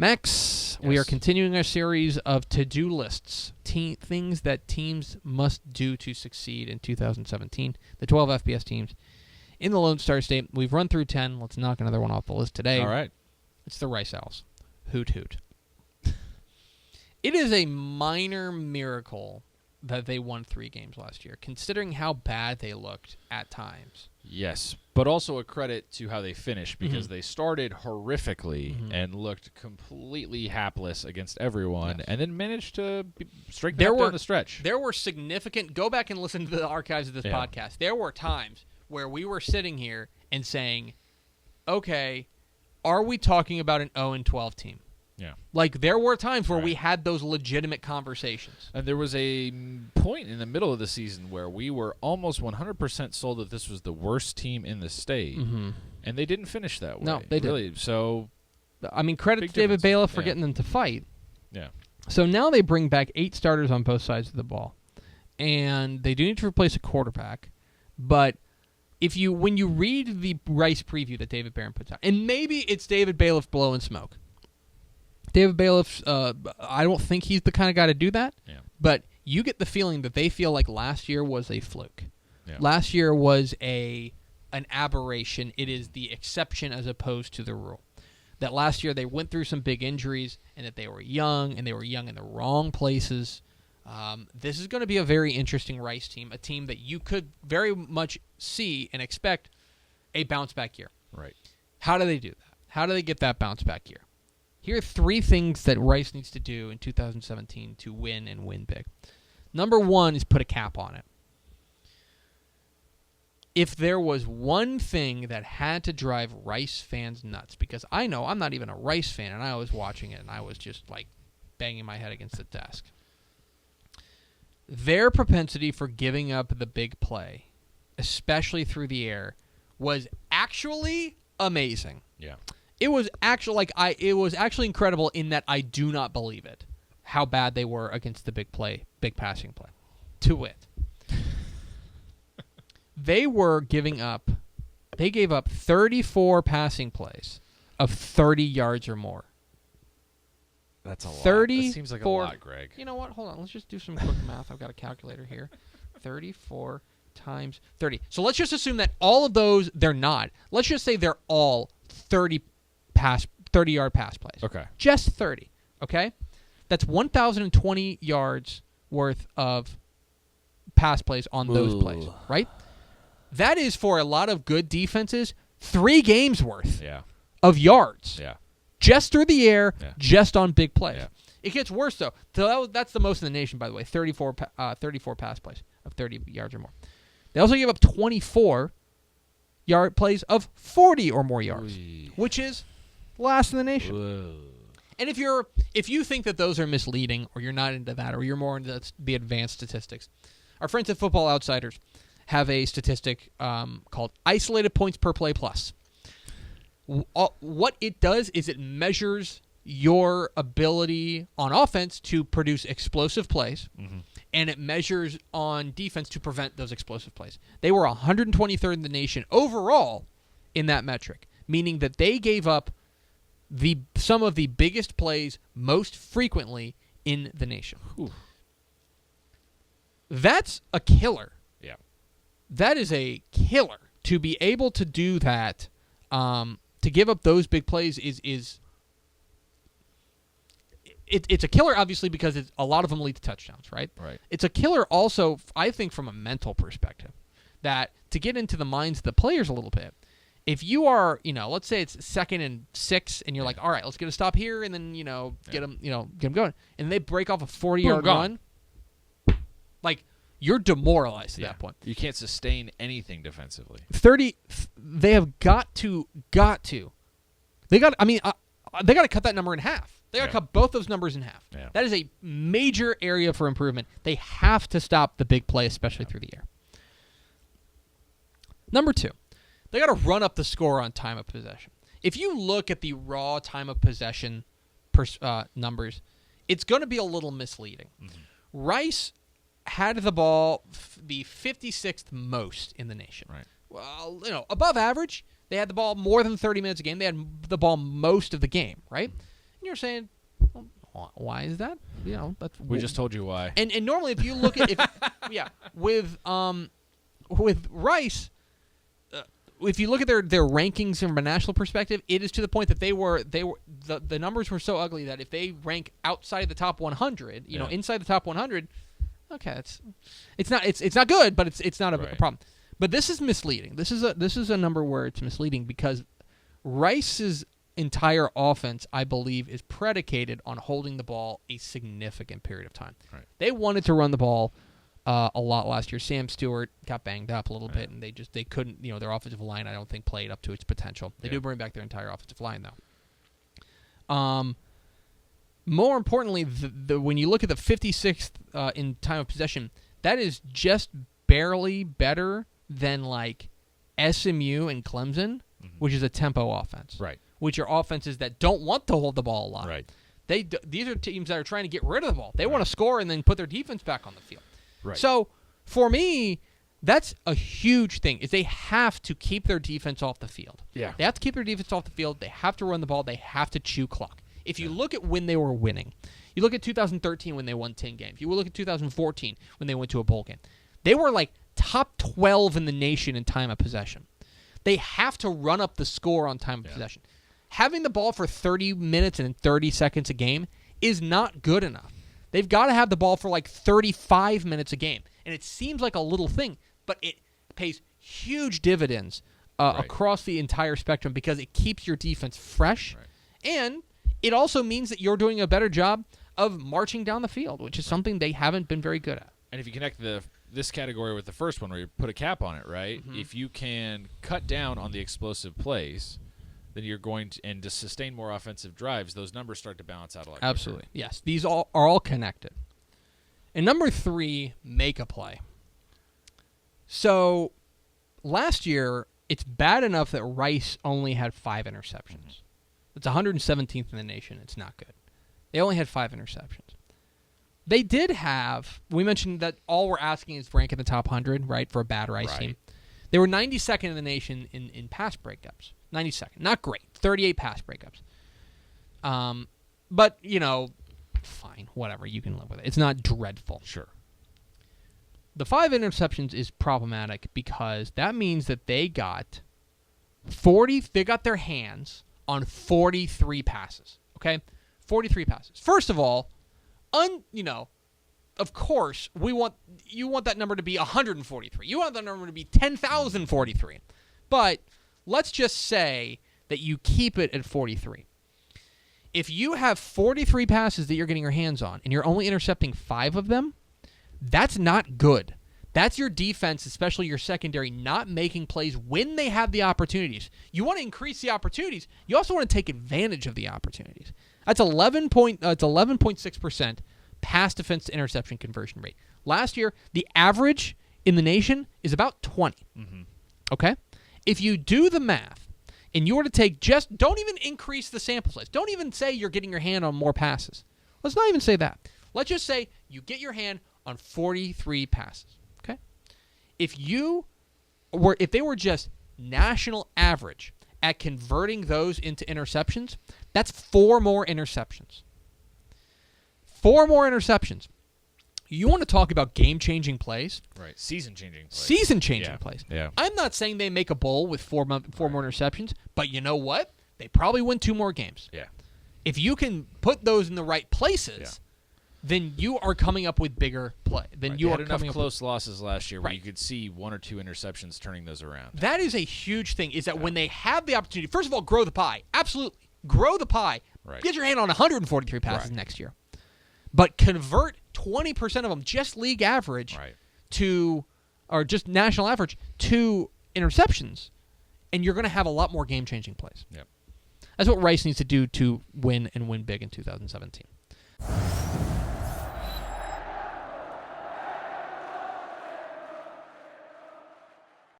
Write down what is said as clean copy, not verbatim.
Max, we are continuing our series of to-do lists, things that teams must do to succeed in 2017. The 12 FBS teams in the Lone Star State. We've run through 10. Let's knock another one off the list today. All right. It's the Rice Owls. Hoot, hoot. It is a minor miracle that they won 3 games last year, considering how bad they looked at times. Yes, but also a credit to how they finished, because they started horrifically and looked completely hapless against everyone, and then managed to strengthen up down the stretch. There were significant... Go back and listen to the archives of this podcast. There were times where we were sitting here and saying, okay, are we talking about an 0-12 team? Yeah. Like, there were times where we had those legitimate conversations. And there was a point in the middle of the season where we were almost 100% sold that this was the worst team in the state, and they didn't finish that way. No, they didn't. Really. So, I mean, credit to David Bailiff for getting them to fight. Yeah. So now they bring back 8 starters on both sides of the ball, and they do need to replace a quarterback, but... when you read the Rice preview that David Barron puts out, and maybe it's David Bailiff blowing smoke. David Bailiff, I don't think he's the kind of guy to do that, but you get the feeling that they feel like last year was a fluke. Yeah. Last year was an aberration. It is the exception as opposed to the rule. That last year they went through some big injuries, and that they were young, and they were young in the wrong places. This is going to be a very interesting Rice team, a team that you could very much see and expect a bounce-back year. Right. How do they do that? How do they get that bounce-back year? Here are 3 things that Rice needs to do in 2017 to win and win big. Number 1 is put a cap on it. If there was one thing that had to drive Rice fans nuts, because I know I'm not even a Rice fan, and I was watching it, and I was just like banging my head against the desk. Their propensity for giving up the big play, especially through the air, was actually amazing. Yeah. It was actually it was actually incredible in that I do not believe it, how bad they were against the big passing play. To wit, they gave up 34 passing plays of 30 yards or more. That's a lot. 34. That seems like a lot, Greg. You know what? Hold on. Let's just do some quick math. I've got a calculator here. 34 times 30. So let's just assume that all of those, they're not. Let's just say they're all 30-yard pass plays. Okay. Just 30. Okay? That's 1,020 yards worth of pass plays on those plays, right? That is, for a lot of good defenses, 3 games worth of yards. Yeah. Just through the air, just on big plays. Yeah. It gets worse, though. So that's the most in the nation, by the way, 34 pass plays of 30 yards or more. They also give up 24 yard plays of 40 or more yards, which is last in the nation. Whoa. And if you think that those are misleading, or you're not into that, or you're more into the advanced statistics, our friends at Football Outsiders have a statistic called Isolated Points Per Play Plus. What it does is it measures your ability on offense to produce explosive plays, and it measures on defense to prevent those explosive plays. They were 123rd in the nation overall in that metric, meaning that they gave up some of the biggest plays most frequently in the nation. Whew. That's a killer. Yeah. That is a killer. To be able to do that, to give up those big plays it's a killer, obviously, because a lot of them lead to touchdowns, right? Right. It's a killer also, I think, from a mental perspective, that to get into the minds of the players a little bit, if you are, let's say it's 2nd and 6, and you're like, all right, let's get a stop here, and then, get them going, and they break off a 40-yard run, like, you're demoralized at that point. You can't sustain anything defensively. They have got to. They got to cut that number in half. They got to cut both those numbers in half. Yeah. That is a major area for improvement. They have to stop the big play, especially through the air. Number 2, they got to run up the score on time of possession. If you look at the raw time of possession numbers, it's going to be a little misleading. Rice had the ball the 56th most in the nation. Right. Well, above average. They had the ball more than 30 minutes a game. They had the ball most of the game, right? And you're saying, well, why is that? We just told you why. And normally, if you look at with Rice, if you look at their rankings from a national perspective, it is to the point that the numbers were so ugly that if they rank outside the top 100, inside the top 100, okay, it's not good, but it's not a problem. But this is misleading. This is a number where it's misleading because Rice's entire offense, I believe, is predicated on holding the ball a significant period of time. Right. They wanted to run the ball a lot last year. Sam Stewart got banged up a little bit, and they couldn't. Their offensive line, I don't think, played up to its potential. They do bring back their entire offensive line, though. More importantly, when you look at the 56th in time of possession, that is just barely better than like SMU and Clemson, which is a tempo offense. Right. Which are offenses that don't want to hold the ball a lot. Right. These are teams that are trying to get rid of the ball. They want to score and then put their defense back on the field. Right. So, for me, that's a huge thing, is they have to keep their defense off the field. Yeah. They have to keep their defense off the field. They have to run the ball. They have to chew clock. If you look at when they were winning, you look at 2013 when they won 10 games. You look at 2014 when they went to a bowl game. They were like top 12 in the nation in time of possession. They have to run up the score on time of possession. Having the ball for 30 minutes and 30 seconds a game is not good enough. They've got to have the ball for like 35 minutes a game. And it seems like a little thing, but it pays huge dividends across the entire spectrum because it keeps your defense fresh. Right. And it also means that you're doing a better job of marching down the field, which is something they haven't been very good at. And if you connect this category with the first one where you put a cap on it, right? Mm-hmm. If you can cut down on the explosive plays, then you're going to, and to sustain more offensive drives, those numbers start to balance out a lot. Absolutely. Quicker. Yes. These are all connected. And number 3, make a play. So last year, it's bad enough that Rice only had 5 interceptions. It's 117th in the nation. It's not good. They only had 5 interceptions. They did have, we mentioned that all we're asking is rank in the top 100, right, for a bad Rice team. They were 92nd in the nation in pass breakups. 92nd. Not great. 38 pass breakups. But, fine. Whatever. You can live with it. It's not dreadful. Sure. The 5 interceptions is problematic because that means that they got their hands on 43 passes. Okay? 43 passes. First of all, of course, you want that number to be 143. You want that number to be 10,043. But let's just say that you keep it at 43. If you have 43 passes that you're getting your hands on and you're only intercepting 5 of them, that's not good. That's your defense, especially your secondary, not making plays when they have the opportunities. You want to increase the opportunities. You also want to take advantage of the opportunities. That's 11.6% pass defense to interception conversion rate. Last year, the average in the nation is about 20. Mm-hmm. Okay? If you do the math, and you were to take don't even increase the sample size. Don't even say you're getting your hand on more passes. Let's not even say that. Let's just say you get your hand on 43 passes. Okay? If they were just national average at converting those into interceptions, that's 4 more interceptions. 4 more interceptions. You want to talk about game-changing plays? Right. Season-changing plays. Season-changing plays. Yeah. I'm not saying they make a bowl with 4 more interceptions, but you know what? They probably win 2 more games. Yeah. If you can put those in the right places, then you are coming up with bigger play. Then you had are enough coming close losses last year where you could see 1 or 2 interceptions turning those around. That is a huge thing, is that when they have the opportunity, first of all, grow the pie. Absolutely. Grow the pie. Right. Get your hand on 143 passes next year. But convert 20% of them, just league average, or just national average, to interceptions, and you're going to have a lot more game-changing plays. Yep. That's what Rice needs to do to win and win big in 2017.